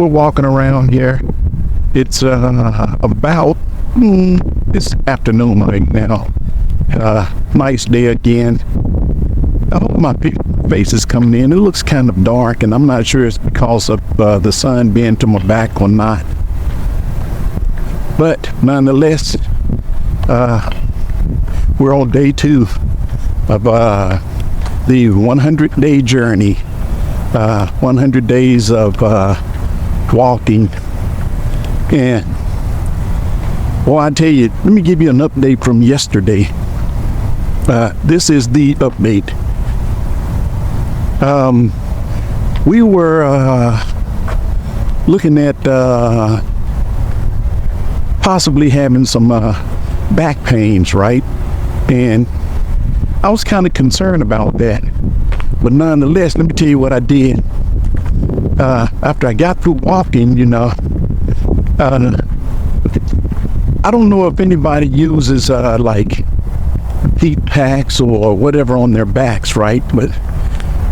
we're walking around here. It's about it's afternoon right now. Nice day again. I hope my face is coming in. It looks kind of dark, and I'm not sure it's because of the sun being to my back or not. But nonetheless, we're on day 2 of the 100-day journey. 100 days of walking. And well, I tell you, let me give you an update from yesterday. This is the update. We were looking at possibly having some back pains, right? And I was kind of concerned about that. But nonetheless, let me tell you what I did. After I got through walking, you know, I don't know if anybody uses like heat packs or whatever on their backs, right? But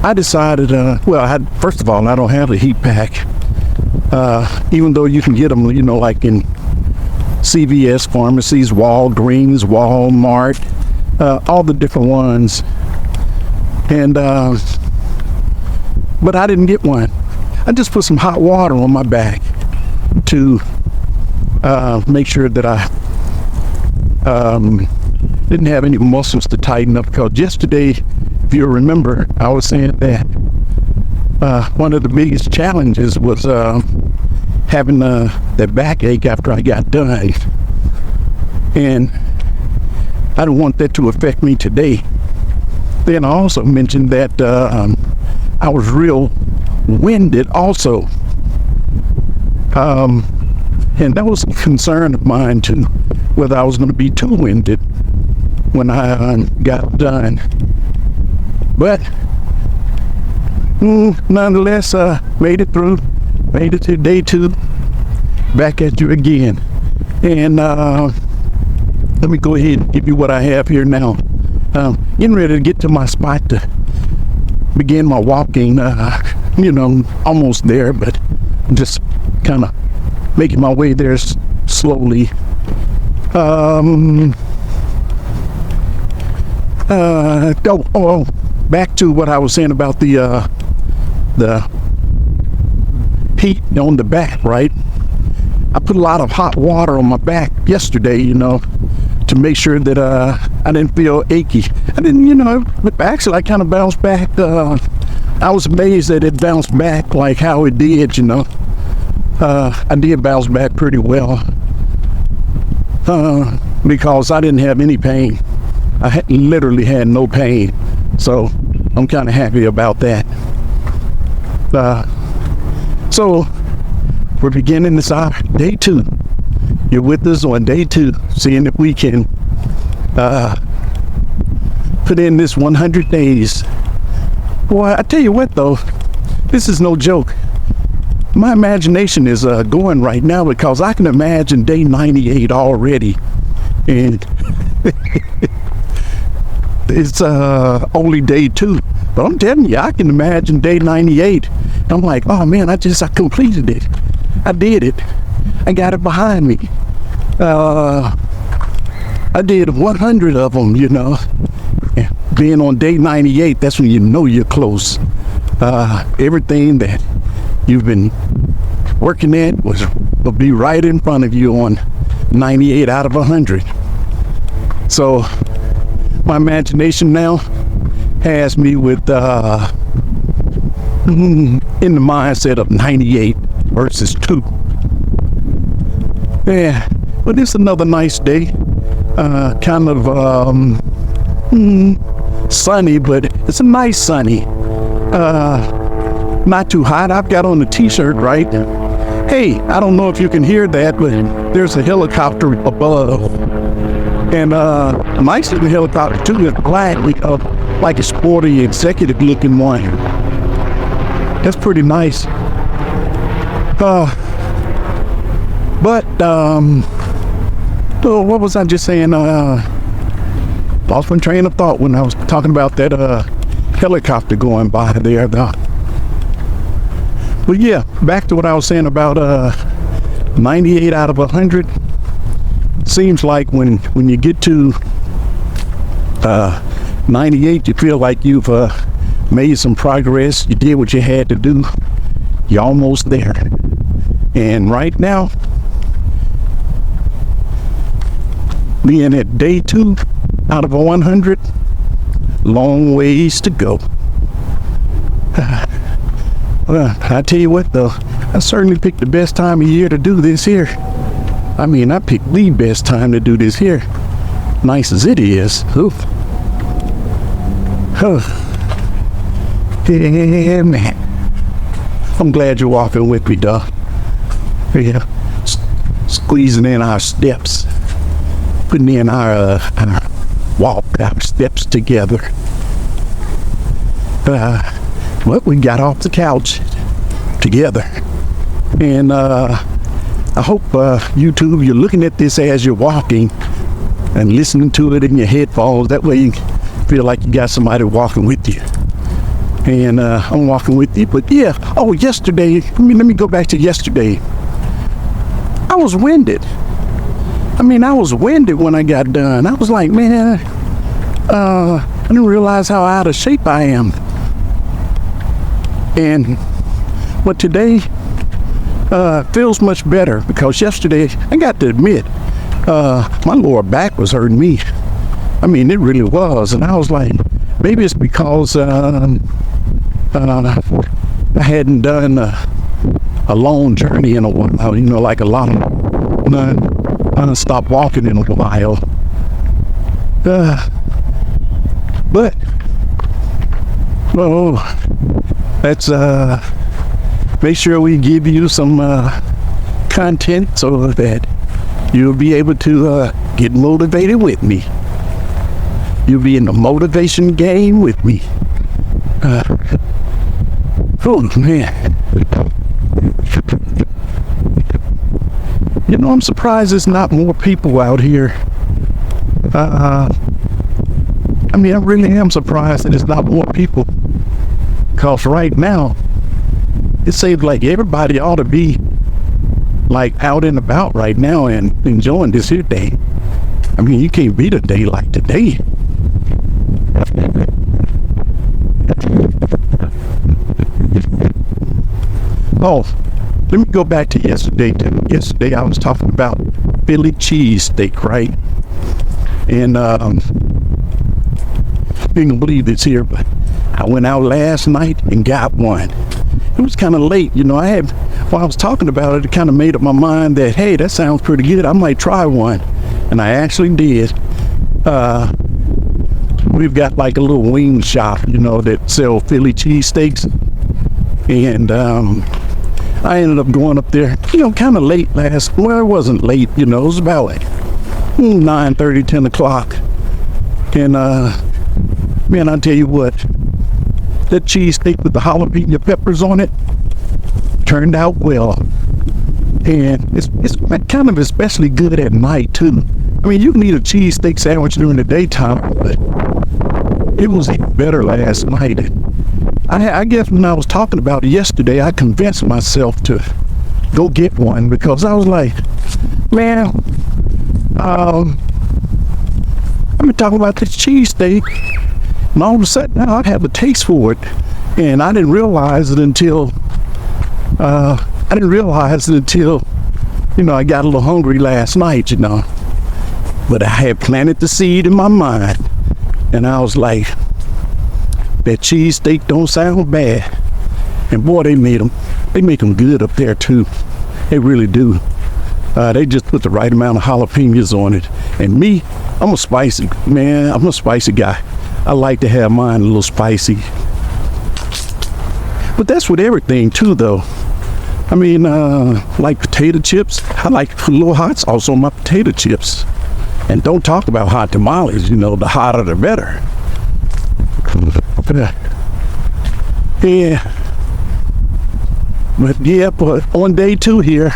I decided, first of all, I don't have a heat pack. Even though you can get them, you know, like in CVS pharmacies, Walgreens, Walmart, all the different ones. And but I didn't get one. I just put some hot water on my back to make sure that I didn't have any muscles to tighten up, because yesterday, if you remember, I was saying that one of the biggest challenges was having that backache after I got done, and I don't want that to affect me today. Then I also mentioned that I was real winded also, and that was a concern of mine too, whether I was going to be too winded when I got done. But nonetheless, made it to day 2, back at you again. And let me go ahead and give you what I have here now. Getting ready to get to my spot to begin my walking. You know, almost there, but just kind of making my way there slowly. Back to what I was saying about the heat on the back, right? I put a lot of hot water on my back yesterday, you know, to make sure that I didn't feel achy. I didn't, you know, but actually I kind of bounced back. I was amazed that it bounced back like how it did, you know. I did bounce back pretty well because I didn't have any pain. I literally had no pain, so I'm kind of happy about that. So we're beginning this day 2. You're with us on day 2, seeing if we can put in this 100 days. Boy, I tell you what though, this is no joke. My imagination is going right now, because I can imagine day 98 already, and it's only day 2. But I'm telling you, I can imagine day 98. I'm like, oh man, I completed it. I did it. I got it behind me. I did 100 of them, you know. Being on day 98, that's when you know you're close. Everything that you've been working at will be right in front of you on 98 out of 100. So my imagination now has me with in the mindset of 98 versus 2. Yeah, but it's another nice day. Kind of sunny, but it's a nice sunny. Not too hot. I've got on a t-shirt, right? Hey, I don't know if you can hear that, but there's a helicopter above. And a nice little helicopter too. It's black, like a sporty executive looking one. That's pretty nice. But what was I just saying? Lost my train of thought when I was talking about that helicopter going by there. But yeah, back to what I was saying about 98 out of 100. Seems like when you get to 98, you feel like you've made some progress. You did what you had to do. You're almost there. And right now, being at day 2 out of 100, long ways to go. Well, I tell you what though, I certainly picked the best time of year to do this here. I mean, I picked the best time to do this here. Nice as it is. Oof. Oh. Yeah, man. I'm glad you're walking with me, dog. Yeah. Squeezing in our steps. Putting in our walk, our steps together. Well, we got off the couch together. And I hope YouTube, you're looking at this as you're walking and listening to it in your headphones. That way you feel like you got somebody walking with you. And I'm walking with you. But yeah, oh, yesterday, let me go back to yesterday. I was winded. I mean, I was winded when I got done. I was like, man, I didn't realize how out of shape I am. But today feels much better, because yesterday, I got to admit, my lower back was hurting me. I mean, it really was. And I was like, maybe it's because I hadn't done a long journey in a while, you know, like a lot of non-stop walking in a while. But, oh, let's make sure we give you some content so that you'll be able to get motivated with me. You'll be in the motivation game with me. Oh, man. You know, I'm surprised there's not more people out here. I mean, I really am surprised that there's not more people. Because right now, it seems like everybody ought to be like out and about right now and enjoying this here day. I mean, you can't beat a day like today. Oh, let me go back to yesterday too. Yesterday I was talking about Philly cheesesteak, right? And you can believe this here, but I went out last night and got one. It was kind of late, you know. While I was talking about it, it kind of made up my mind that, hey, that sounds pretty good. I might try one. And I actually did. We've got like a little wing shop, you know, that sell Philly cheesesteaks. And I ended up going up there, you know, kind of late well, it wasn't late, you know, it was about like 9:30, 10 o'clock. And man, I'll tell you what, that cheesesteak with the jalapeno peppers on it turned out well. And it's kind of especially good at night too. I mean, you can eat a cheesesteak sandwich during the daytime, but it was even better last night. I guess when I was talking about it yesterday, I convinced myself to go get one, because I was like, man, I've been talking about this cheesesteak, and all of a sudden now I have a taste for it. And I didn't realize it until, you know, I got a little hungry last night, you know. But I had planted the seed in my mind, and I was like, that cheesesteak don't sound bad. And boy, they make them good up there too. They really do. They just put the right amount of jalapenos on it. And me, I'm a spicy guy. I like to have mine a little spicy. But that's with everything too, though. I mean, like potato chips, I like to put a little hot sauce on my potato chips. And don't talk about hot tamales, you know, the hotter the better. Yeah. But yeah, but on day 2 here,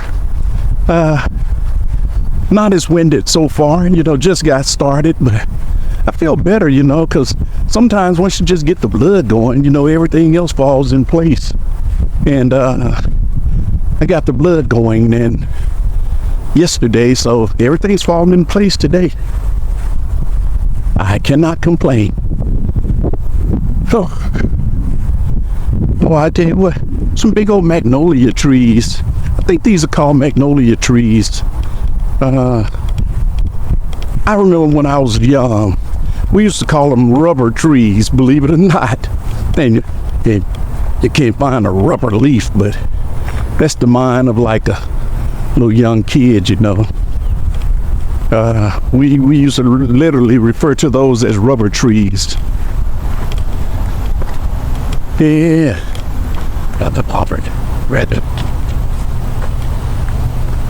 not as winded so far, you know, just got started, but I feel better, you know, because sometimes once you just get the blood going, you know, everything else falls in place. and I got the blood going in yesterday, so everything's falling in place today. I cannot complain. Oh, I tell you what, some big old magnolia trees. I think these are called magnolia trees. I remember when I was young, we used to call them rubber trees, believe it or not. And you can't find a rubber leaf, but that's the mind of like a little young kid, you know. We used to literally refer to those as rubber trees. Yeah. Got the popper. Red.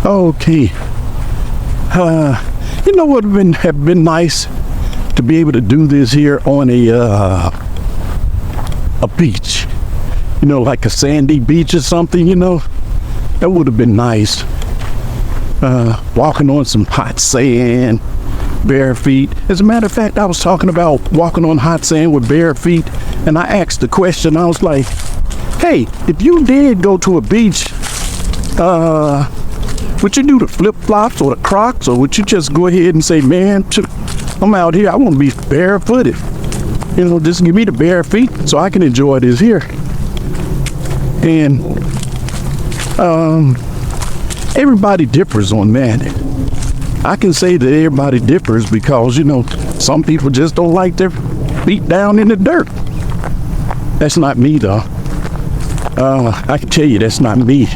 Okay. You know what would have been nice to be able to do this here on a beach. You know, like a sandy beach or something, you know. That would have been nice. Walking on some hot sand, bare feet. As a matter of fact, I was talking about walking on hot sand with bare feet, and I asked the question, I was like, hey, if you did go to a beach, would you do the flip-flops or the Crocs, or would you just go ahead and say, man, I'm out here, I want to be barefooted. You know, just give me the bare feet so I can enjoy this here. And everybody differs on that. I can say that everybody differs because, you know, some people just don't like their feet down in the dirt. That's not me, though. I can tell you that's not me.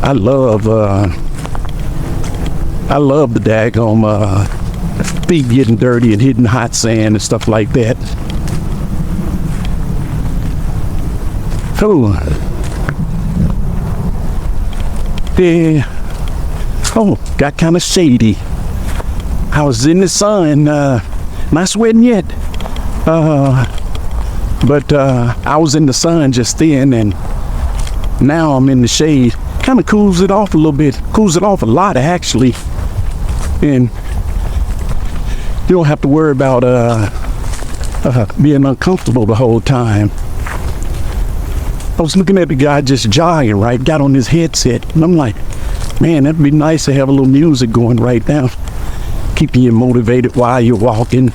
I love the daggone feet getting dirty and hitting hot sand and stuff like that. Oh, yeah. Oh, got kind of shady. I was in the sun, not sweating yet. But I was in the sun just then, and now I'm in the shade. Kind of cools it off a little bit. Cools it off a lot, actually. And you don't have to worry about being uncomfortable the whole time. I was looking at the guy just jogging, right? Got on his headset, and I'm like, man, that'd be nice to have a little music going right now. Keeping you motivated while you're walking.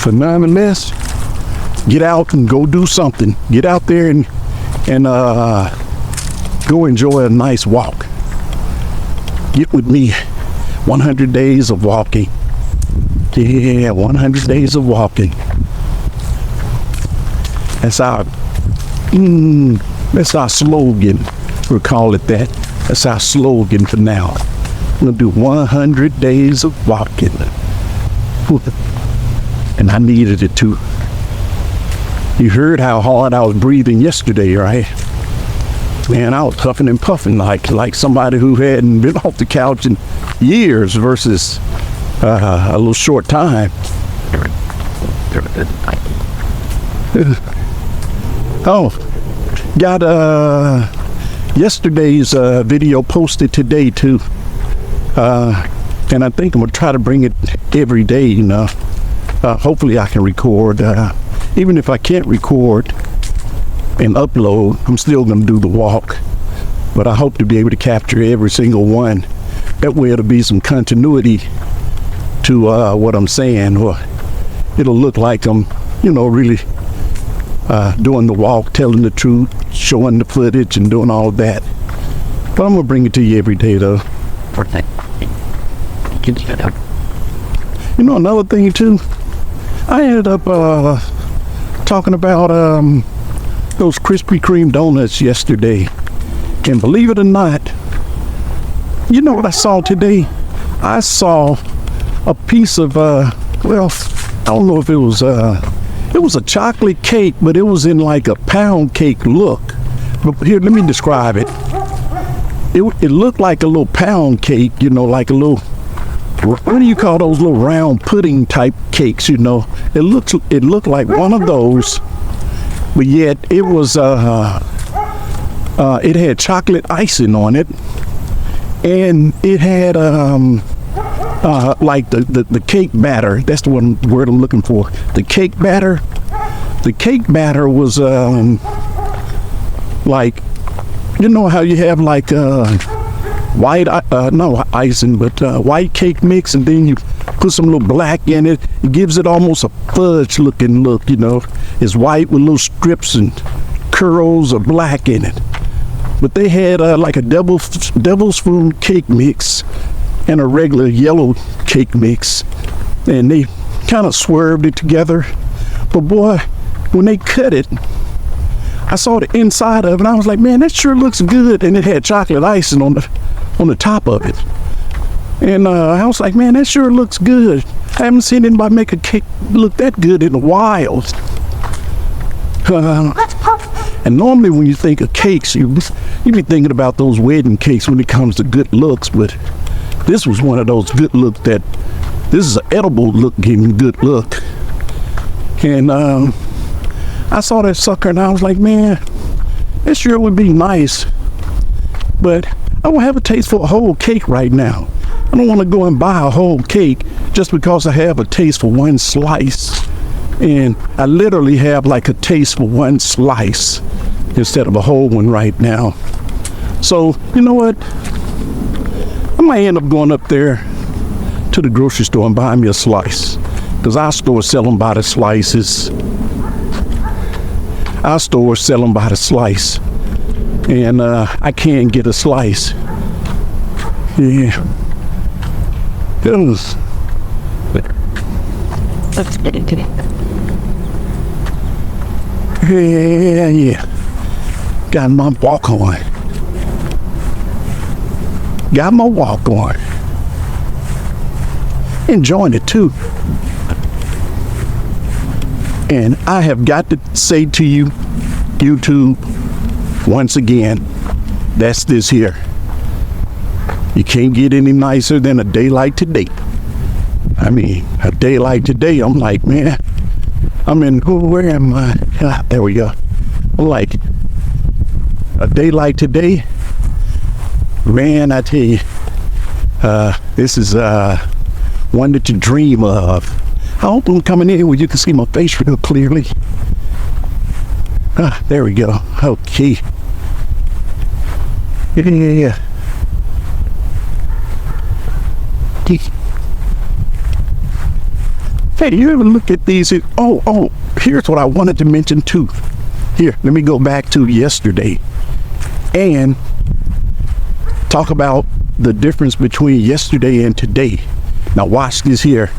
But nonetheless, get out and go do something. Get out there and go enjoy a nice walk. Get with me. 100 days of walking. Yeah, 100 days of walking. That's our slogan. We'll call it that. That's our slogan for now. I'm gonna do 100 days of walking. And I needed it too. You heard how hard I was breathing yesterday, right? Man, I was huffing and puffing like somebody who hadn't been off the couch in years versus a little short time. Oh, got yesterday's video posted today too. And I think I'm gonna try to bring it every day, you know. Hopefully I can record. Even if I can't record and upload, I'm still gonna do the walk. But I hope to be able to capture every single one. That way it'll be some continuity to what I'm saying, or it'll look like I'm, you know, really doing the walk, telling the truth, showing the footage and doing all of that. But I'm gonna bring it to you every day though. You know, another thing too, I ended up talking about those Krispy Kreme donuts yesterday, and believe it or not, you know what I saw today? I saw a piece of well, I don't know if it was a chocolate cake, but it was in like a pound cake look. But here, let me describe it. It looked like a little pound cake, you know, like a little, what do you call those little round pudding type cakes, you know? It looked like one of those, but yet it was it had chocolate icing on it, and it had like the cake batter. That's the word I'm looking for. The cake batter. The cake batter was like, you know how you have like white no icing, but white cake mix, and then you put some little black in it. It gives it almost a fudge looking look. You know, it's white with little strips and curls of black in it. But they had like a devil's spoon cake mix and a regular yellow cake mix, and they kind of swerved it together. But boy, when they cut it, I saw the inside of it, and I was like, man, that sure looks good. And it had chocolate icing on the top of it. And I was like, man, that sure looks good. I haven't seen anybody make a cake look that good in a while. And normally when you think of cakes, you be thinking about those wedding cakes when it comes to good looks, but this was one of those good looks that, this is an edible looking good look. And I saw that sucker and I was like, man, it sure would be nice, but I don't have a taste for a whole cake right now. I don't want to go and buy a whole cake just because I have a taste for one slice. And I literally have like a taste for one slice instead of a whole one right now. So, you know what? I might end up going up there to the grocery store and buying me a slice, because our store sell them by the slices. Our store sell them by the slice. And I can't get a slice. Yeah. Yeah. Got my walk on. Got my walk on. Enjoying it too. And I have got to say to you, YouTube, once again, that's this here. You can't get any nicer than a day like today. I mean, a day like today, I'm like, man, I'm in, where am I? Ah, there we go. I'm like, a day like today, man, I tell you, this is one that you dream of. I hope I'm coming in where you can see my face real clearly. Ah, there we go. Okay. Yeah. Hey, do you ever look at these? Oh, here's what I wanted to mention too. Here, let me go back to yesterday and talk about the difference between yesterday and today. Now watch this here.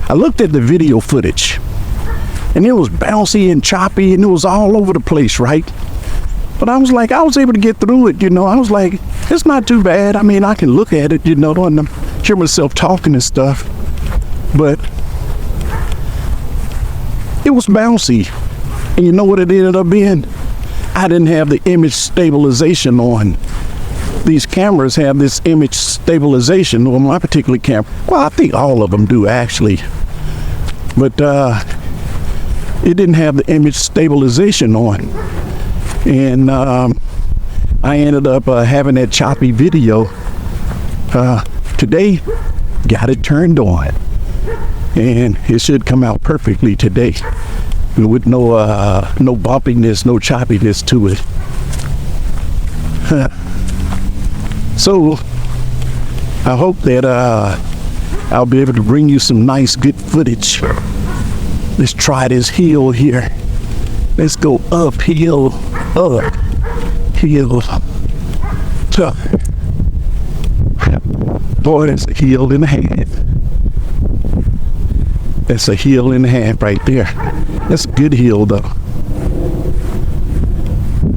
I looked at the video footage and it was bouncy and choppy and it was all over the place, right? But I was like, I was able to get through it, you know. I was like, it's not too bad. I mean, I can look at it, you know, and hear myself talking and stuff. But it was bouncy. And you know what it ended up being? I didn't have the image stabilization on. These cameras have this image stabilization on my particular camera. Well, I think all of them do actually. But it didn't have the image stabilization on. And I ended up having that choppy video. Today, got it turned on. And it should come out perfectly today, with no bumpiness, no choppiness to it. So I hope that I'll be able to bring you some nice good footage. Let's try this hill here. Let's go uphill, hill. Boy, that's a hill and a half. That's a hill and a half right there. That's a good hill though.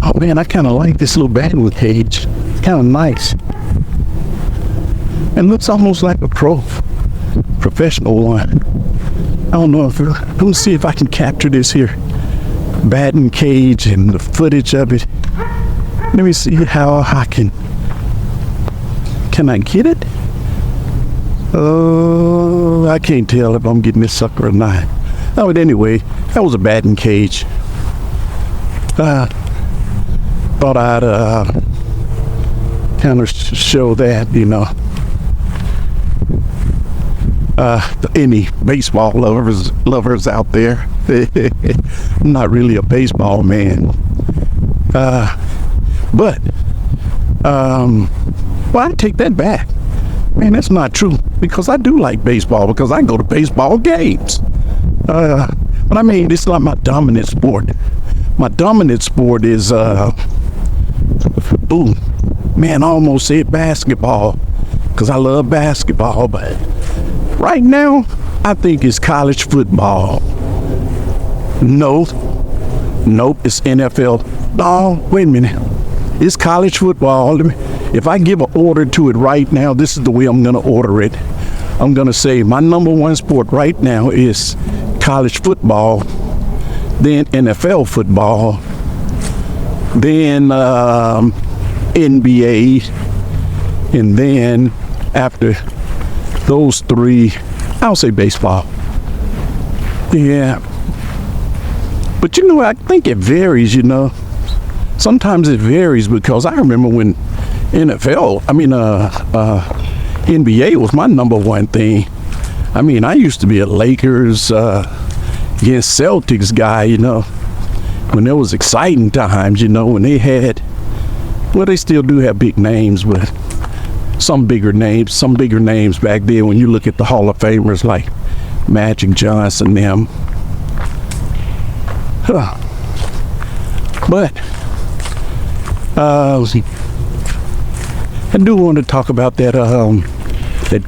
Oh man, I kind of like this little battery cage. It's kind of nice. And looks almost like a professional one. I don't know if, let me see if I can capture this here batting cage and the footage of it. Let me see how I can I get it? Oh, I can't tell if I'm getting this sucker or not. Oh, but anyway, that was a batting cage. Thought I'd kind of show that, you know. Any baseball lovers out there. I'm not really a baseball man. But well, I take that back. Man, that's not true, because I do like baseball, because I go to baseball games. But I mean, it's not my dominant sport. My dominant sport is, boom, man, I almost said basketball, because I love basketball, but right now, I think it's college football. Nope, it's NFL. No, wait a minute. It's college football. If I give an order to it right now, this is the way I'm going to order it. I'm going to say my number one sport right now is college football, then NFL football, then NBA, and then after those three, I'll say baseball. Yeah. But you know, I think it varies, you know. Sometimes it varies, because I remember when NBA was my number one thing. I mean, I used to be a Lakers against Celtics guy, you know, when there was exciting times, you know, when they had, well, they still do have big names, but some bigger names back then when you look at the Hall of Famers like Magic Johnson, them. But I do want to talk about that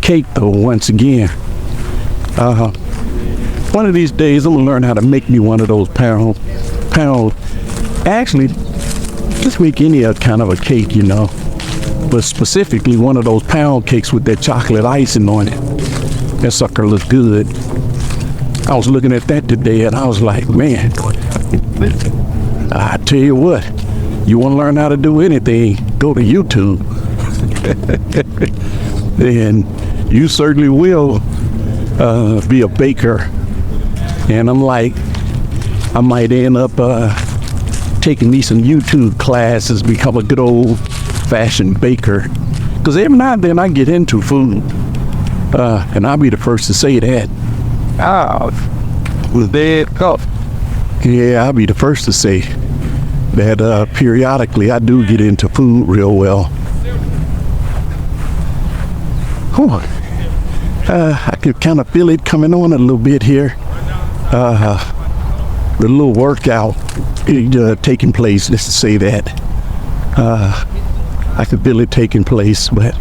cake though once again. One of these days I'm gonna learn how to make me one of those pound. Actually, just make any kind of a cake, you know, but specifically one of those pound cakes with that chocolate icing on it. That sucker looks good. I was looking at that today and I was like, man, I tell you what, you want to learn how to do anything, go to YouTube. And you certainly will be a baker. And I'm like, I might end up taking me some YouTube classes, become a good old-fashioned baker. Because every now and then I get into food. And I'll be the first to say that. Was dead tough. Yeah, I'll be the first to say that periodically I do get into food real well. I could kind of feel it coming on a little bit here. The little workout taking place, let's say that. I could feel it taking place, but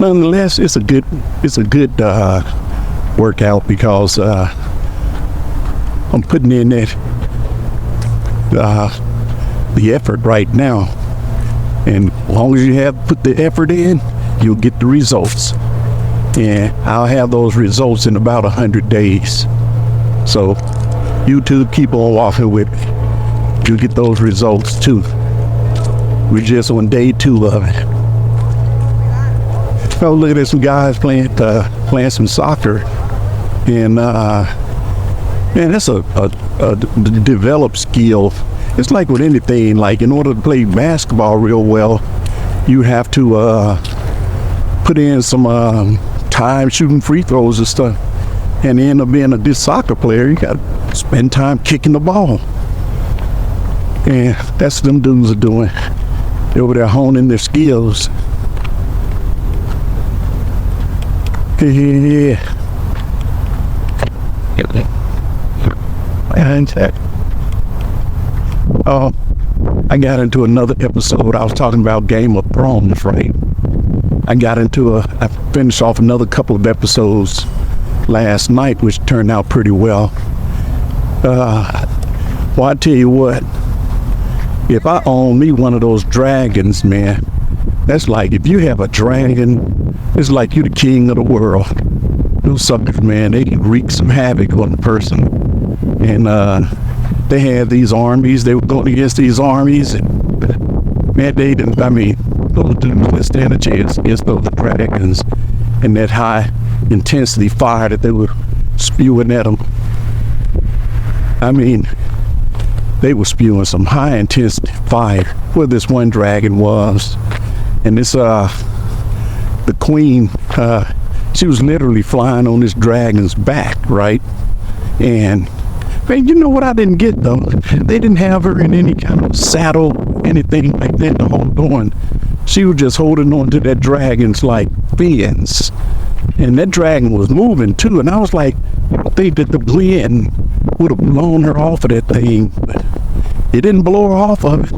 nonetheless, it's a good workout, because I'm putting in the effort right now, and as long as you have put the effort in, you'll get the results. And I'll have those results in about 100 days. So YouTube, keep on walking with me. You'll get those results too. We're just on day 2 of it. Oh, look at some guys playing some soccer, and man, that's a developed skill. It's like with anything. Like, in order to play basketball real well, you have to put in some time shooting free throws and stuff. And end up being a good soccer player, you got to spend time kicking the ball. And that's what them dudes are doing. They're over there honing their skills. Yeah. Oh, I got into another episode. I was talking about Game of Thrones, right? I finished off another couple of episodes last night, which turned out pretty well. Well, I tell you what, if I own me one of those dragons, man, that's like, if you have a dragon, it's like you the king of the world. Those suckers, man, they can wreak some havoc on the person. And they had these armies, they were going against these armies, and man, those dudes didn't stand a chance against those dragons and that high intensity fire that they were spewing at them. I mean, they were spewing some high intensity fire where this one dragon was. And this the queen, she was literally flying on this dragon's back, right? And man, you know what I didn't get though? They didn't have her in any kind of saddle, anything like that to hold on. She was just holding on to that dragon's like fins. And that dragon was moving too. And I was like, I think that the wind would have blown her off of that thing, but it didn't blow her off of it.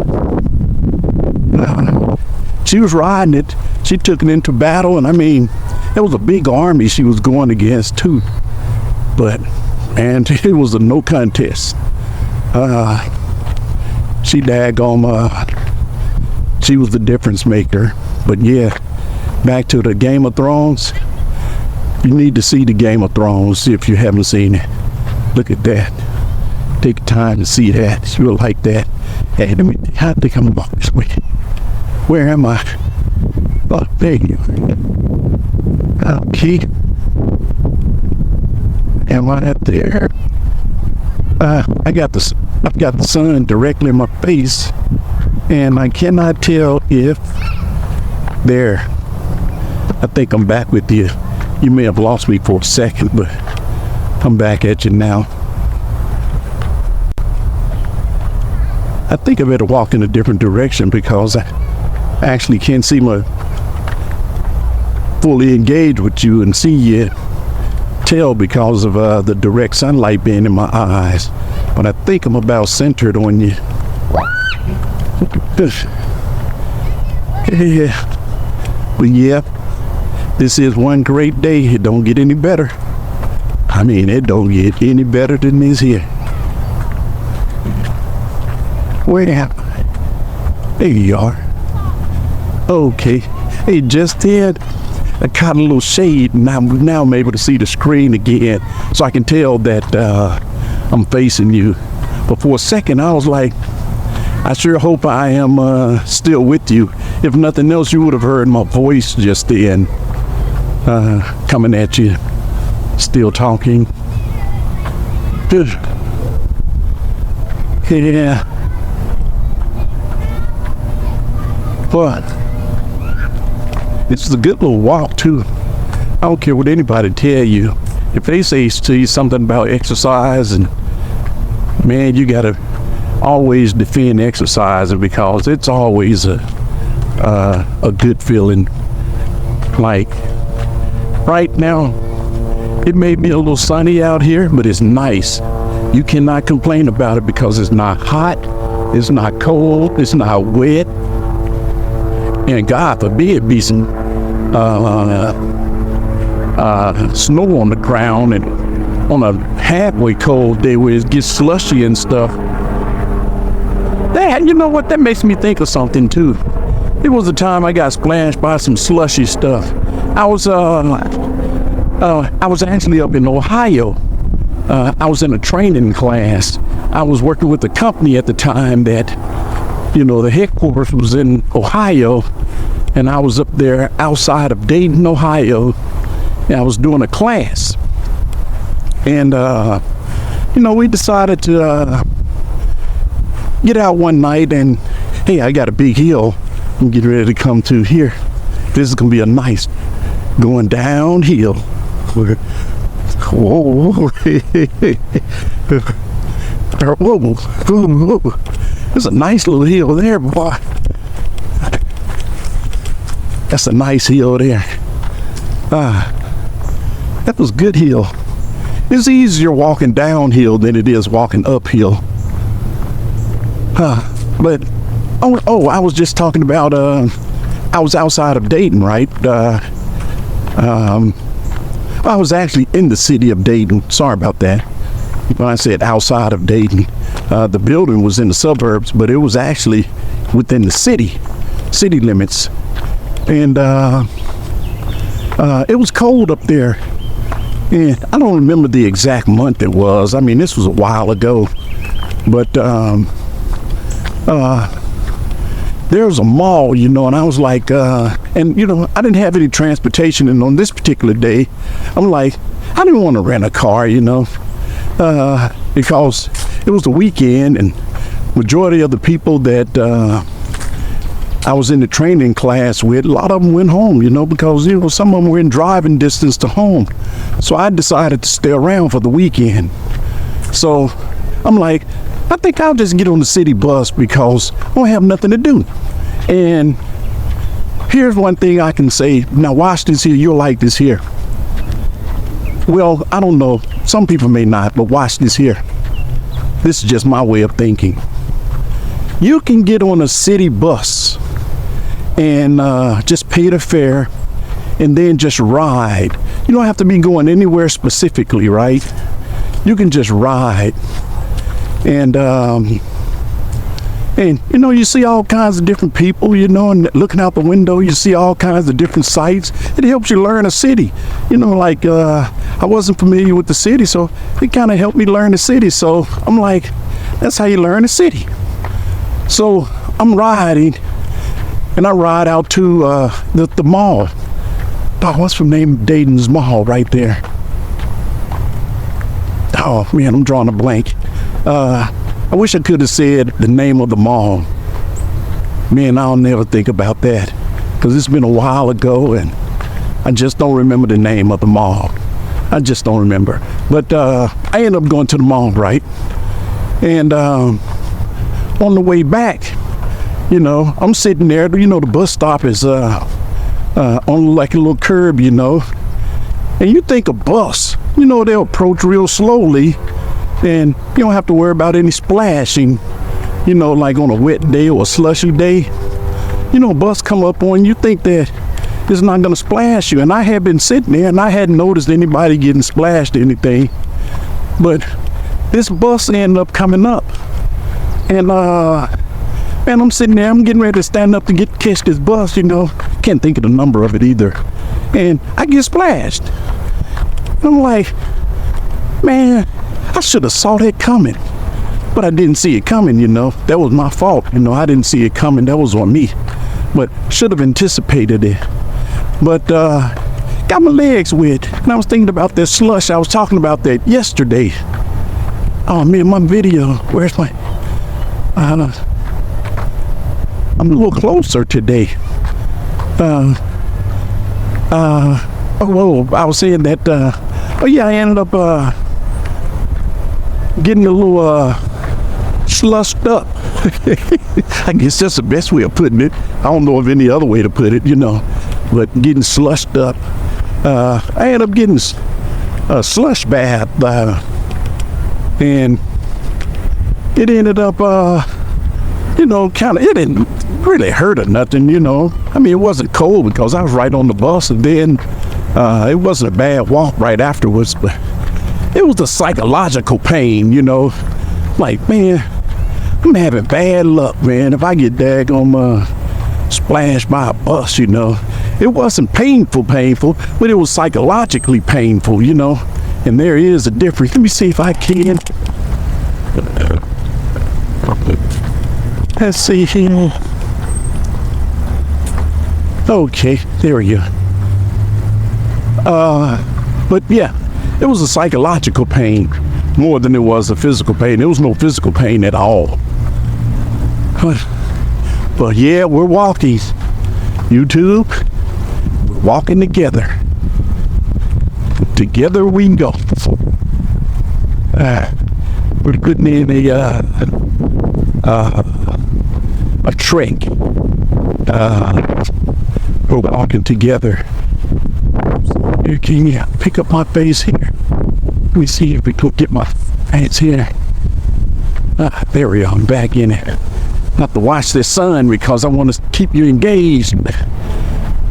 She was riding it. She took it into battle, and I mean, it was a big army she was going against too. But man, it was a no contest. She she was the difference maker. But yeah, back to the Game of Thrones. You need to see the Game of Thrones if you haven't seen it. Look at that. Take time to see that. You'll like that. Hey, I think I'm about this way. Where am I? Oh, there you are. Okay. Am I up there? I've got the sun directly in my face, and I cannot tell if there. I think I'm back with you. You may have lost me for a second, but I'm back at you now. I think I better walk in a different direction because I actually can't seem to fully engage with you and see you tell because of the direct sunlight being in my eyes. But I think I'm about centered on you. Yeah. But yeah, this is one great day. It don't get any better. I mean, it don't get any better than this here. Where am I? There you are. Okay. Hey, just did. I caught a little shade, and now I'm able to see the screen again, so I can tell that I'm facing you. But for a second, I was like, I sure hope I am still with you. If nothing else, you would have heard my voice just then, coming at you, still talking. Yeah. But this is a good little walk too. I don't care what anybody tell you. If they say to you something about exercise, and man, you gotta always defend exercising because it's always a good feeling. Like right now, it may be a little sunny out here, but it's nice. You cannot complain about it because it's not hot, it's not cold, it's not wet. And God forbid be some snow on the ground and on a halfway cold day where it gets slushy and stuff. That, you know what, that makes me think of something too. There was a time I got splashed by some slushy stuff. I was actually up in Ohio. I was in a training class. I was working with a company at the time that, you know, the headquarters was in Ohio, and I was up there outside of Dayton, Ohio, and I was doing a class. And, you know, we decided to get out one night, and hey, I got a big hill I'm getting ready to come to here. This is going to be a nice going downhill. Whoa. Whoa. There's a nice little hill there, boy. That's a nice hill there. That was a good hill. It's easier walking downhill than it is walking uphill. But I was just talking about I was outside of Dayton, right? I was actually in the city of Dayton. Sorry about that. When I said outside of Dayton, the building was in the suburbs, but it was actually within the city limits. And it was cold up there. And I don't remember the exact month it was. I mean, this was a while ago. But there was a mall, you know, and I was like, and you know, I didn't have any transportation, and on this particular day, I'm like, I didn't want to rent a car, you know, because it was the weekend, and majority of the people that I was in the training class with, a lot of them went home, because, some of them were in driving distance to home. So I decided to stay around for the weekend. So I'm like, I think I'll just get on the city bus because I don't have nothing to do. And here's one thing I can say. Now watch this here. You'll like this here. Well, I don't know. Some people may not, but watch this here. This is just my way of thinking. You can get on a city bus and just pay the fare and then just ride. You don't have to be going anywhere specifically, right? You can just ride. And you see all kinds of different people, and looking out the window, you see all kinds of different sights. It helps you learn a city. I wasn't familiar with the city, so it kind of helped me learn the city. So I'm like, that's how you learn a city. So I'm riding, and I ride out to the mall. Oh, what's the name of Dayton's Mall right there? Oh, man, I'm drawing a blank. I wish I could have said the name of the mall. Man, I'll never think about that because it's been a while ago and I just don't remember the name of the mall. I just don't remember. But I ended up going to the mall, right? And on the way back, I'm sitting there. The bus stop is on like a little curb, And you think a bus, they'll approach real slowly. And you don't have to worry about any splashing, like on a wet day or a slushy day. A bus come up on you, think that it's not going to splash you. And I had been sitting there and I hadn't noticed anybody getting splashed or anything. But this bus ended up coming up. And man, I'm sitting there, I'm getting ready to stand up to catch this bus, Can't think of the number of it either. And I get splashed. And I'm like, man, I should have saw that coming, but I didn't see it coming, That was my fault, I didn't see it coming. That was on me, but should have anticipated it. But got my legs wet, and I was thinking about that slush. I was talking about that yesterday. Oh, man, my video. Where's my... I'm a little closer today. I was saying that... I ended up... getting a little slushed up. I guess that's the best way of putting it. I don't know of any other way to put it, but getting slushed up. I ended up getting a slush bath, and it ended up, it didn't really hurt or nothing, I mean, it wasn't cold because I was right on the bus, and then it wasn't a bad walk right afterwards, but it was the psychological pain, like, man, I'm having bad luck, man. If I get daggone splashed by a bus, it wasn't painful, but it was psychologically painful, and there is a difference. Let me see if I can. Let's see here. Okay, there we go. But yeah. It was a psychological pain more than it was a physical pain. There was no physical pain at all. But yeah, we're walking. YouTube, we're walking together. Together we go. We're putting in a trek. We're walking together. You can pick up my face here. Let me see if we could get my pants here. There we are. I'm back in it. Not to watch the sun because I want to keep you engaged.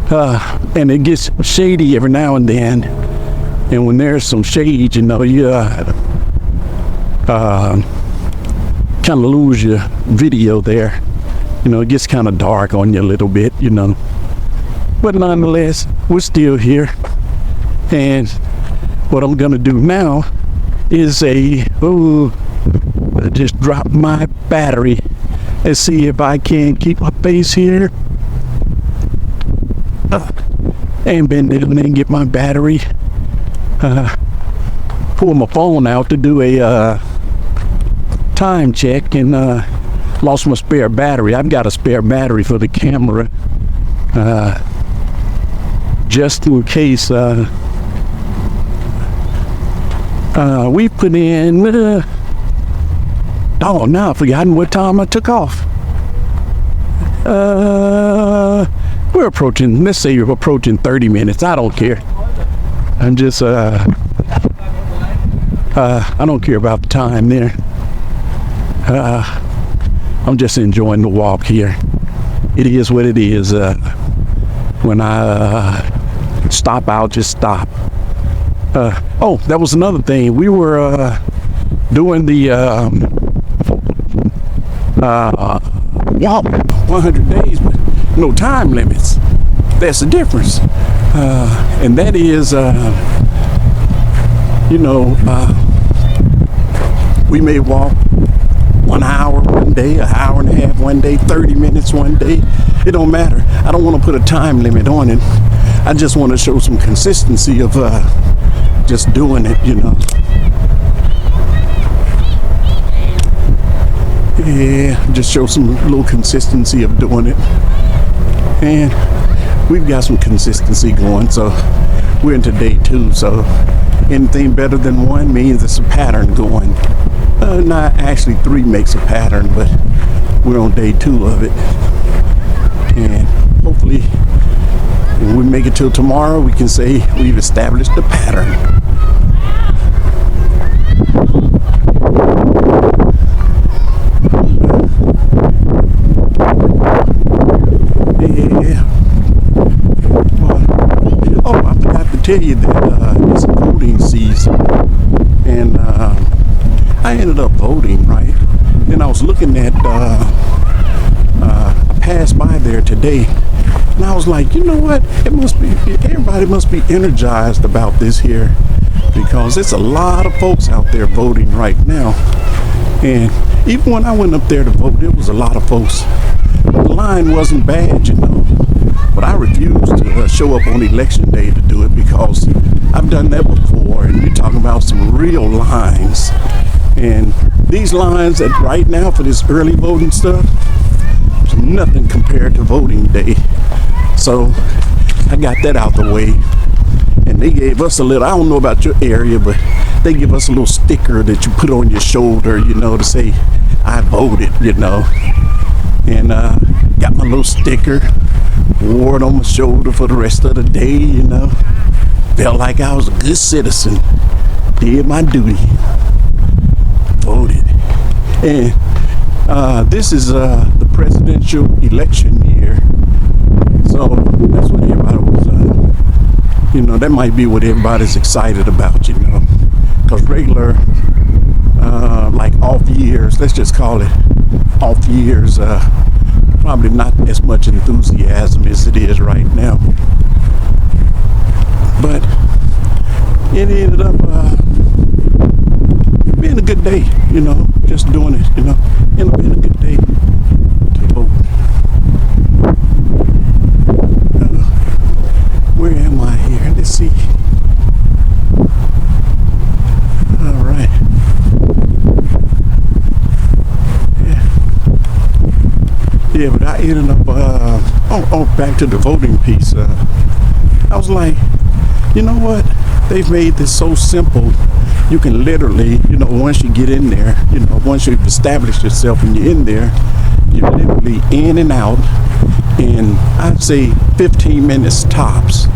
And it gets shady every now and then. And when there's some shade, you kind of lose your video there. It gets kind of dark on you a little bit, But nonetheless, we're still here. And what I'm gonna do now is just drop my battery and see if I can keep my face here. And bend down and get my battery. Pull my phone out to do a time check, and lost my spare battery. I've got a spare battery for the camera, just in case. We put in, now I've forgotten what time I took off. We're approaching, let's say you're approaching 30 minutes. I don't care. I'm just, I don't care about the time there. I'm just enjoying the walk here. It is what it is. When I stop, I'll just stop. Oh, that was another thing. We were doing the walk 100 days, but no time limits. That's the difference. And that is, we may walk 1 hour one day, an hour and a half one day, 30 minutes one day. It don't matter. I don't want to put a time limit on it. I just want to show some consistency of just doing it, Yeah, just show some little consistency of doing it. And we've got some consistency going, so we're into day 2. So anything better than 1 means it's a pattern going. Not actually 3 makes a pattern, but we're on day 2 of it. And hopefully when we make it till tomorrow, we can say we've established a pattern. Yeah. Oh, I forgot to tell you that it's voting season, and I ended up voting, right? Then I was looking at, I passed by there today, and I was like, you know what? Everybody must be energized about this here, because it's a lot of folks out there voting right now. And even when I went up there to vote, there was a lot of folks. The line wasn't bad, but I refused to show up on election day to do it, because I've done that before, and you're talking about some real lines. And these lines that right now for this early voting stuff, there's nothing compared to voting day. So I got that out the way. And they gave us a little, I don't know about your area, but they give us a little sticker that you put on your shoulder, to say, I voted, And got my little sticker, wore it on my shoulder for the rest of the day, Felt like I was a good citizen, did my duty, voted. And this is the presidential election year. So that's what everybody was, that might be what everybody's excited about, because regular, like off years, let's just call it off years, probably not as much enthusiasm as it is right now. But it ended up being a good day, just doing it, ended up being a good day to vote. Where am I here? Let's see. All right. Yeah, but I ended up, back to the voting piece. I was like, you know what? They've made this so simple. You can literally, once you get in there, once you've established yourself and you're in there, you're literally in and out in, I'd say, 15 minutes tops.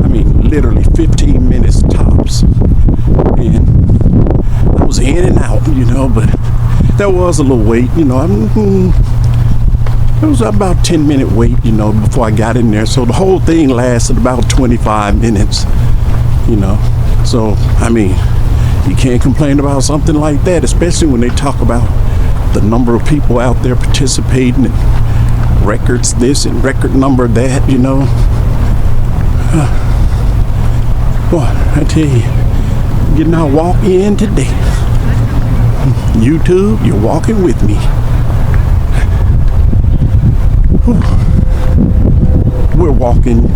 I mean, literally 15 minutes tops. And I was in and out, but there was a little wait, it was about 10-minute wait, before I got in there. So the whole thing lasted about 25 minutes, So, I mean, you can't complain about something like that, especially when they talk about the number of people out there participating and records this and record number that, Boy, I tell you, getting our walk in today. YouTube, you're walking with me. We're walking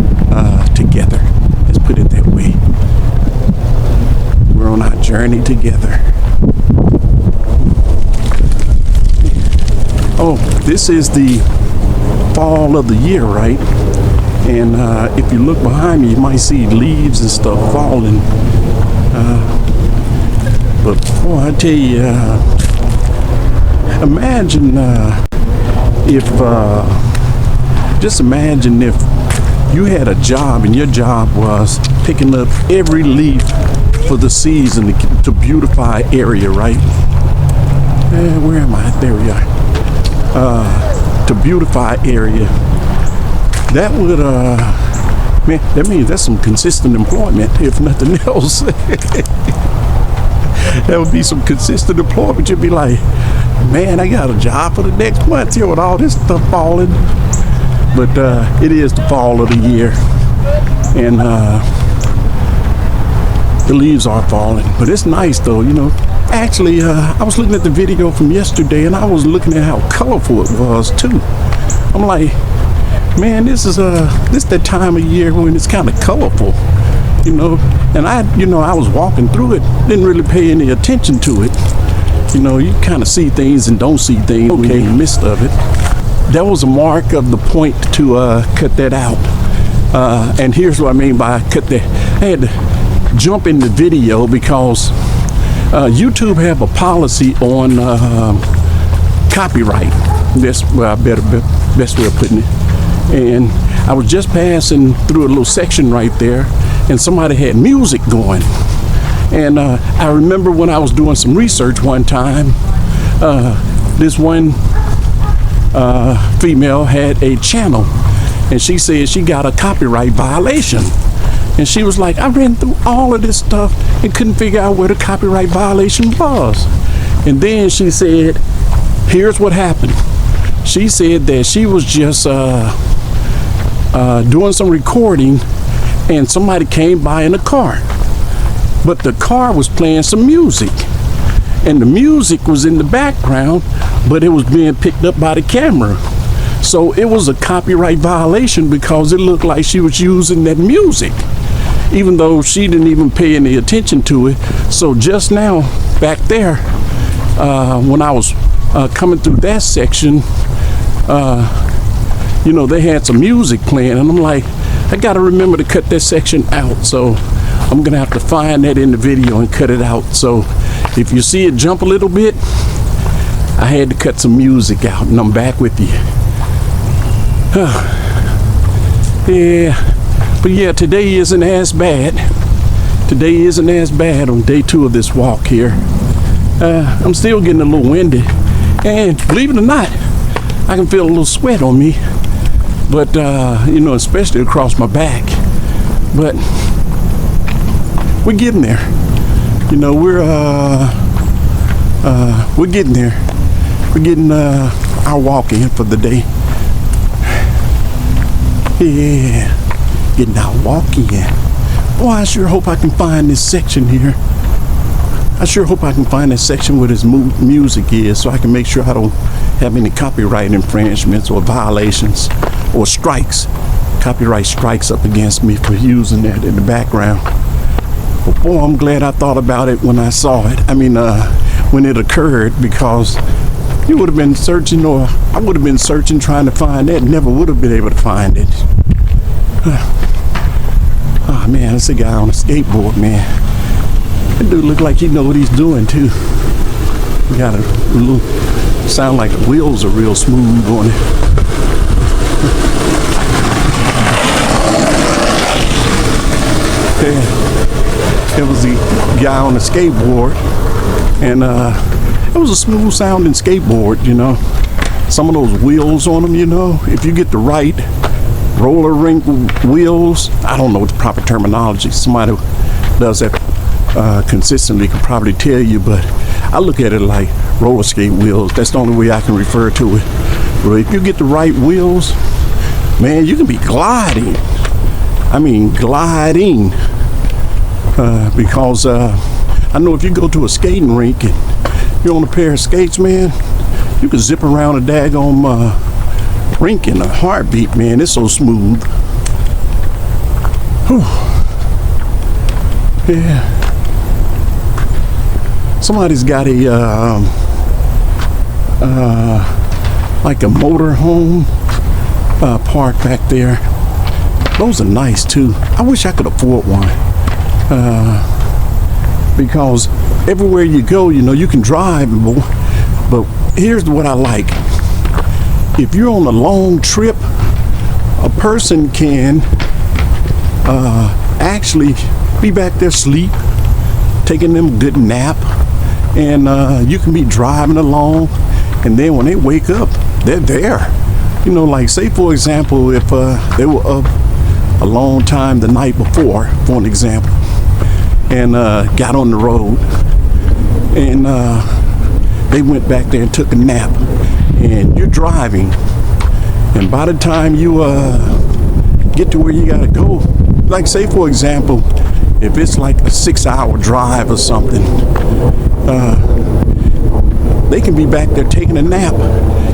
together. Let's put it that way. We're on our journey together. this is the fall of the year, right? And if you look behind me, you might see leaves and stuff falling. But boy, I tell you, imagine just imagine if you had a job and your job was picking up every leaf for the season to beautify area, right? Where am I? There we are. To beautify area. That would, man, that means that's some consistent employment, if nothing else. That would be some consistent employment. You'd be like, man, I got a job for the next month here with all this stuff falling. But it is the fall of the year, and the leaves are falling. But it's nice though, you know. Actually, I was looking at the video from yesterday, and I was looking at how colorful it was too. I'm like, man, this is that time of year when it's kind of colorful, you know. And I was walking through it, didn't really pay any attention to it. You know, you kind of see things and don't see things when you're in the midst of it. That was a mark of the point to cut that out. And here's what I mean by cut that. I had to jump in the video because YouTube have a policy on copyright. That's best way of putting it. And I was just passing through a little section right there, and somebody had music going. And I remember when I was doing some research one time, this one female had a channel, and she said she got a copyright violation. And she was like, I ran through all of this stuff and couldn't figure out where the copyright violation was. And then she said, here's what happened. She said that she was just doing some recording, and somebody came by in a car, but the car was playing some music, and the music was in the background, but it was being picked up by the camera. So it was a copyright violation because it looked like she was using that music, even though she didn't even pay any attention to it. So just now, back there, when I was coming through that section, you know, they had some music playing, and I'm like, I gotta remember to cut that section out. So I'm gonna have to find that in the video and cut it out. So if you see it jump a little bit, I had to cut some music out, and I'm back with you. Yeah, but yeah, today isn't as bad. Today isn't as bad on day 2 of this walk here. I'm still getting a little windy, and believe it or not, I can feel a little sweat on me, but you know, especially across my back. But we're getting there. You know, we're getting there. We're getting our walk in for the day. Yeah, getting our walk in. Boy, I sure hope I can find this section here. I sure hope I can find that section where this music is, so I can make sure I don't have any copyright infringements or violations or strikes, copyright strikes up against me for using that in the background. But boy, I'm glad I thought about it when I saw it. I mean, when it occurred, because you would have been searching, or I would have been searching trying to find that, never would have been able to find it. Oh man, that's a guy on a skateboard, man. That dude look like he know what he's doing too. He got a little, sound like the wheels are real smooth on it. Yeah. It was the guy on the skateboard, and it was a smooth sounding skateboard, you know. Some of those wheels on them, you know, if you get the right roller rink wheels, I don't know what the proper terminology, somebody who does that consistently can probably tell you, but I look at it like roller skate wheels. That's the only way I can refer to it. But if you get the right wheels, man, you can be gliding. I mean gliding, because I know if you go to a skating rink and you're on a pair of skates, man, you can zip around a daggone rink in a heartbeat, man. It's so smooth. Whew. Yeah. Somebody's got a like a motor home park back there. Those are nice too. I wish I could afford one, because everywhere you go, you know, you can drive, but here's what I like. If you're on a long trip, a person can actually be back there asleep, taking them a good nap, and you can be driving along, and then when they wake up, they're there. You know, like say for example, if they were up a long time the night before, for an example, and got on the road, and they went back there and took a nap, and you're driving, and by the time you get to where you gotta go, like say for example, if it's like a 6-hour drive or something, they can be back there taking a nap.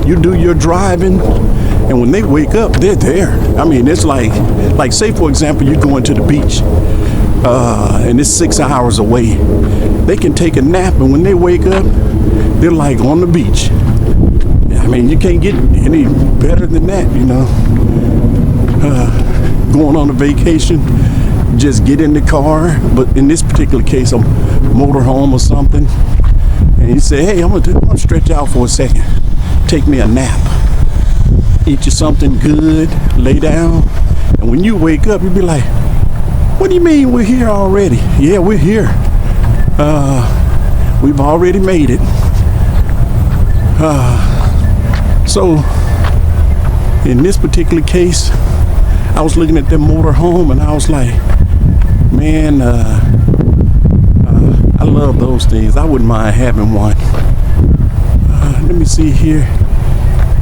You do your driving, and when they wake up, they're there. I mean, it's like say for example, you're going to the beach, and it's 6 hours away. They can take a nap, and when they wake up, they're like on the beach. I mean, you can't get any better than that, you know. Going on a vacation, just get in the car, but in this particular case, a motorhome or something, and you say, hey, I'm gonna stretch out for a second, take me a nap, eat you something good, lay down, and when you wake up, you'll be like, what do you mean we're here already? Yeah, we're here. We've already made it. So in this particular case, I was looking at the motor home, and I was like, man, I love those things. I wouldn't mind having one. Let me see here.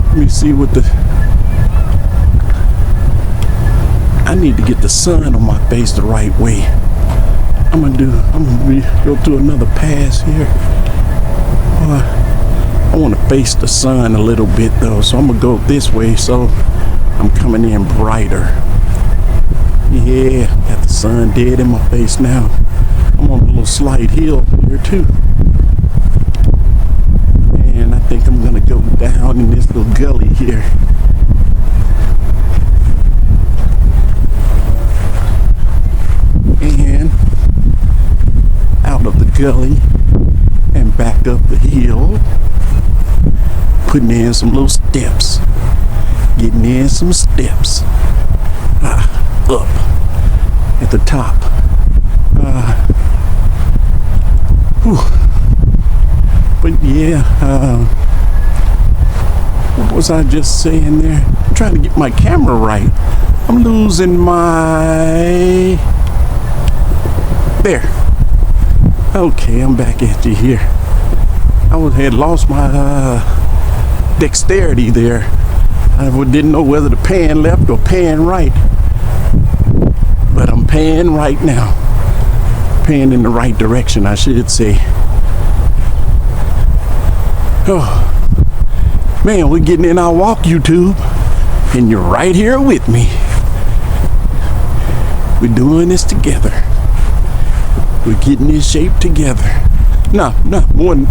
Let me see what I need to get the sun on my face the right way. I'm gonna go through another pass here. I want to face the sun a little bit though, so I'm gonna go this way so I'm coming in brighter. Yeah, got the sun dead in my face now. I'm on a little slight hill here too, and I think I'm gonna go down in this little gully here. And out of the gully and back up the hill, putting in some little steps, getting in some steps, up at the top. But yeah, what was I just saying there? I'm trying to get my camera right. I'm losing my... There. Okay, I'm back at you here. I had lost my dexterity there. I didn't know whether to pan left or pan right. But I'm pan right now. Pan in the right direction, I should say. Oh, man, we're getting in our walk, YouTube, and you're right here with me. We're doing this together. We're getting in shape together. No, more than,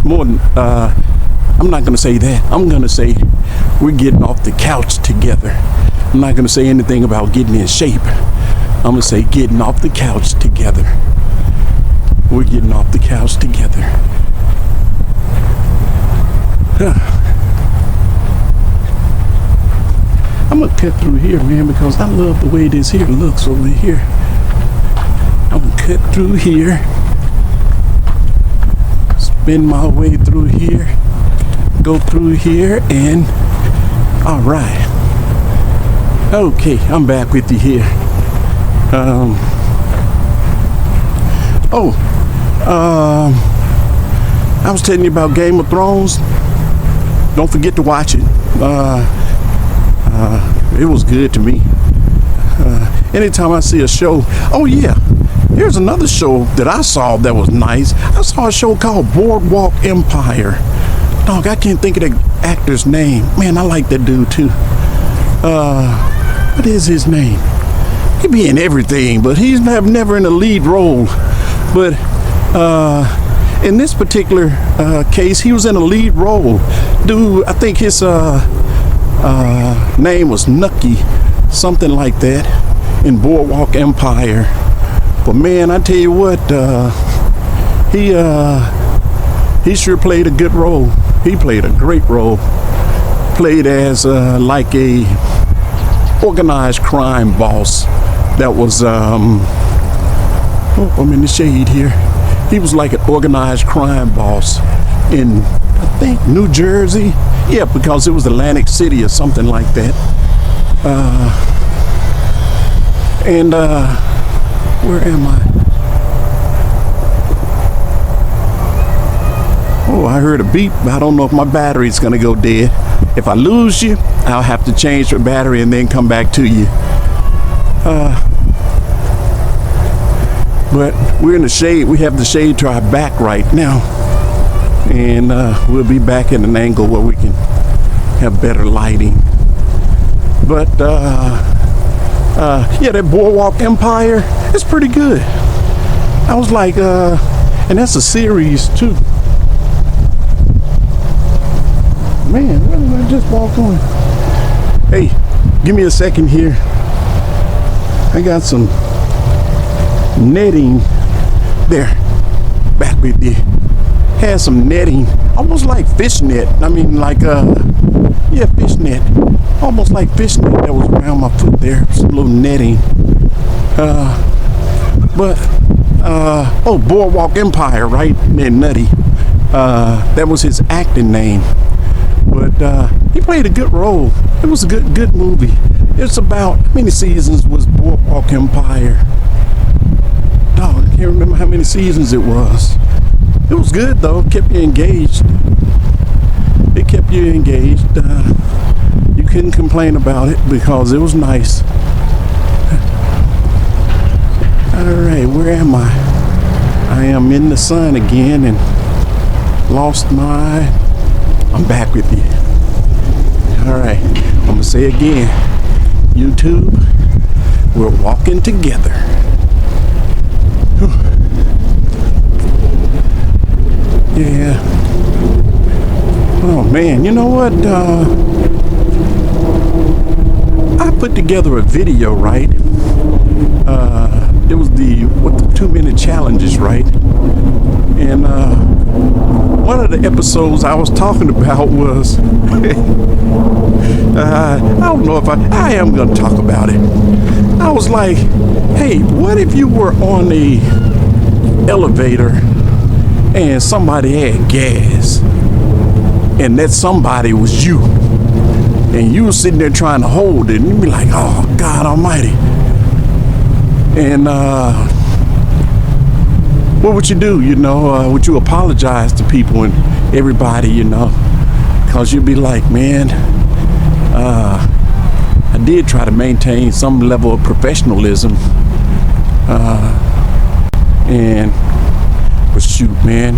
I'm not gonna say that. I'm gonna say we're getting off the couch together. I'm not gonna say anything about getting in shape. I'm gonna say getting off the couch together. We're getting off the couch together. I'm gonna cut through here, man, because I love the way this here looks over here. I'm gonna cut through here, spin my way through here, go through here, and all right. Okay, I'm back with you here. I was telling you about Game of Thrones. Don't forget to watch it. It was good to me. Anytime I see a show, oh yeah, here's another show that I saw that was nice. I saw a show called Boardwalk Empire. Dog, I can't think of the actor's name. Man, I like that dude too. What is his name? He be in everything, but he's never in a lead role. But in this particular case, he was in a lead role. Dude, I think his Name was Nucky, something like that, in Boardwalk Empire. But man, I tell you what, he sure played a good role. He played a great role. Played as like a organized crime boss that was oh, I'm in the shade here. He was like an organized crime boss in, I think, New Jersey. Yeah, because it was Atlantic City or something like that. Where am I? Oh, I heard a beep. I don't know if my battery's gonna go dead. If I lose you, I'll have to change the battery and then come back to you. But we're in the shade. We have the shade to our back right now. And we'll be back at an angle where we can have better lighting. But yeah, that Boardwalk Empire is pretty good. I was like, and that's a series too. Man, where did I just walk on? Hey, give me a second here. I got some netting there. Back with you. Had some netting, almost like fishnet. I mean, like yeah, fishnet. Almost like fishnet that was around my foot there. Some little netting. Oh, Boardwalk Empire, right? And Nutty. That was his acting name. But he played a good role. It was a good movie. It's about, how many seasons was Boardwalk Empire? Dog, I can't remember how many seasons it was. It was good though. It kept you engaged. It kept you engaged. You couldn't complain about it because it was nice. Alright, where am I? I am in the sun again and lost my... I'm back with you. Alright, I'm gonna say again. YouTube, we're walking together. Whew. Yeah. Oh man, you know what? I put together a video, right? It was the 2-minute challenges, right? And one of the episodes I was talking about was I don't know if I am gonna talk about it. I was like, hey, what if you were on a elevator and somebody had gas and that somebody was you and you were sitting there trying to hold it and you'd be like, oh God almighty. And what would you do? You know, would you apologize to people and everybody, you know? Because you'd be like, man, I did try to maintain some level of professionalism. But shoot, man,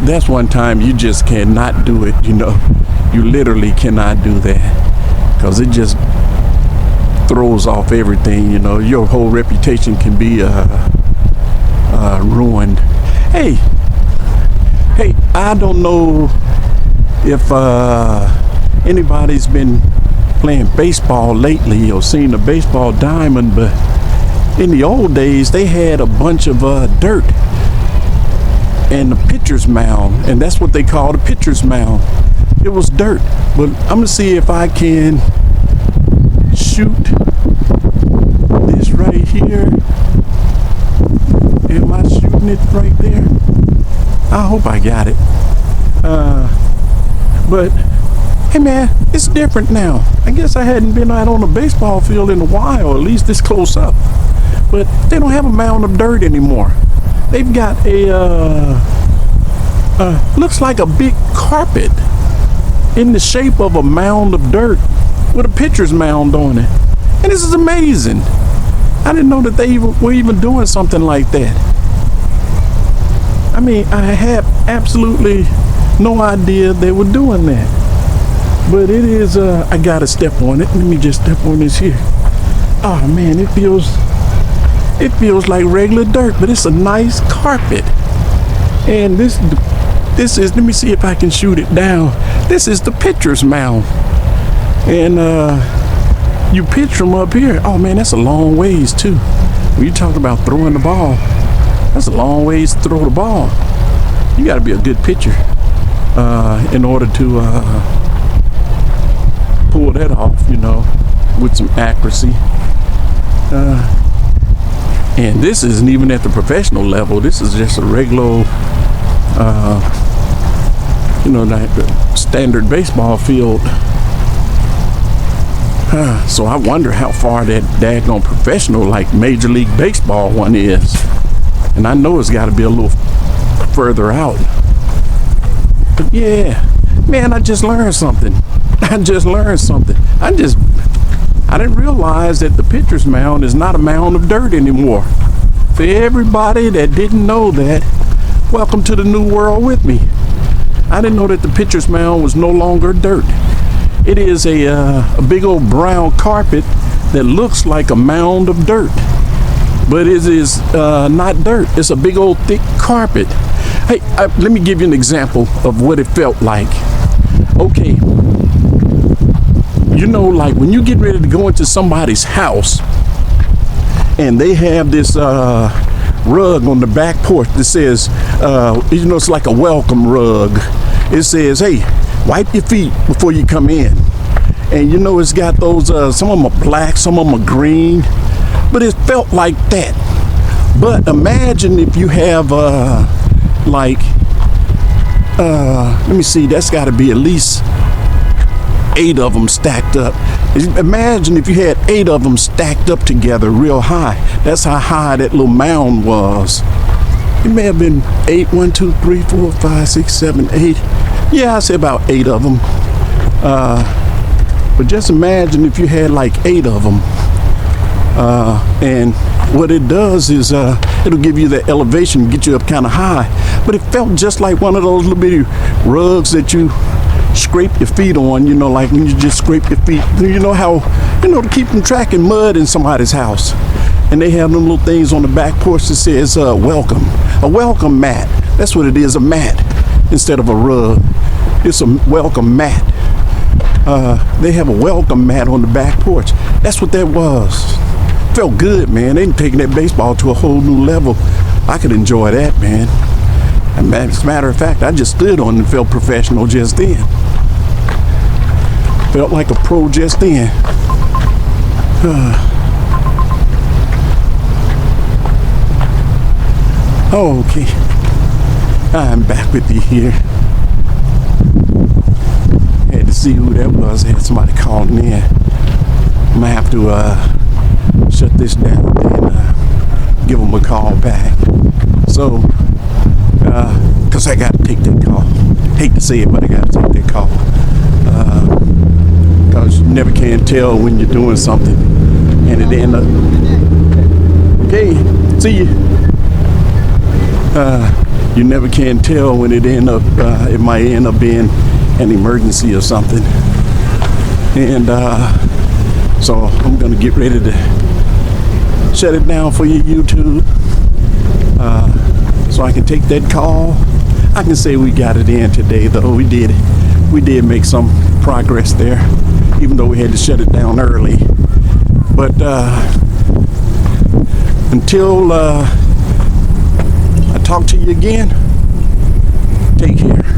that's one time you just cannot do it, you know? You literally cannot do that. Because it just throws off everything, you know? Your whole reputation can be ruined. Hey, I don't know if anybody's been playing baseball lately or seen a baseball diamond, but in the old days they had a bunch of dirt and the pitcher's mound, and that's what they called a pitcher's mound. It was dirt. But I'm gonna see if I can shoot this right here. Am I shooting it right there? I hope I got it. But hey man, it's different now. I guess I hadn't been out on a baseball field in a while, at least this close up. But they don't have a mound of dirt anymore. They've got a looks like a big carpet in the shape of a mound of dirt with a pitcher's mound on it. And this is amazing. I didn't know that they were even doing something like that. I mean, I had absolutely no idea they were doing that. But it is, I gotta step on it. Let me just step on this here. Oh man, it feels like regular dirt, but it's a nice carpet. And this is, let me see if I can shoot it down. This is the pitcher's mound. And you pitch from up here. Oh man, that's a long ways too. When you talk about throwing the ball, that's a long ways to throw the ball. You got to be a good pitcher in order to pull that off, with some accuracy. And this isn't even at the professional level. This is just a regular, like standard baseball field. So I wonder how far that daggone professional, like Major League Baseball one is. And I know it's got to be a little further out. But yeah, man, I just learned something. I didn't realize that the pitcher's mound is not a mound of dirt anymore. For everybody that didn't know that, welcome to the new world with me. I didn't know that the pitcher's mound was no longer dirt. It is a big old brown carpet that looks like a mound of dirt. But it is not dirt. It's a big old thick carpet. Hey, let me give you an example of what it felt like. Okay. Like when you get ready to go into somebody's house and they have this rug on the back porch that says, it's like a welcome rug. It says, hey, wipe your feet before you come in. And it's got those, some of them are black, some of them are green, but it felt like that. But imagine if you have, let me see, that's got to be at least 8 of them stacked up. Imagine if you had 8 of them stacked up together real high. That's how high that little mound was. It may have been 8, 1, 2, 3, 4, 5, 6, 7, 8. Yeah, I say about 8 of them. But just imagine if you had like 8 of them. And what it does is it'll give you the elevation, get you up kind of high. But it felt just like one of those little bitty rugs that you scrape your feet on, like when you just scrape your feet, how, to keep from tracking mud in somebody's house. And they have them little things on the back porch that says, welcome. A welcome mat. That's what it is, a mat instead of a rug. It's a welcome mat. They have a welcome mat on the back porch. That's what that was. Felt good, man. They taking that baseball to a whole new level. I could enjoy that, man. As a matter of fact, I just stood on and felt professional just then. Felt like a pro just then. Okay, I'm back with you here. Had to see who that was. I had somebody calling in. I'm gonna have to shut this down and give them a call back. So, because I got to take that call. Hate to say it, but I got to take that call. Because you never can tell when you're doing something and it end up. Okay, see you. You never can tell when it end up. It might end up being an emergency or something. And so I'm gonna get ready to shut it down for you, YouTube. So I can take that call. I can say we got it in today, though. We did make some progress there, even though we had to shut it down early. But until I talk to you again, take care.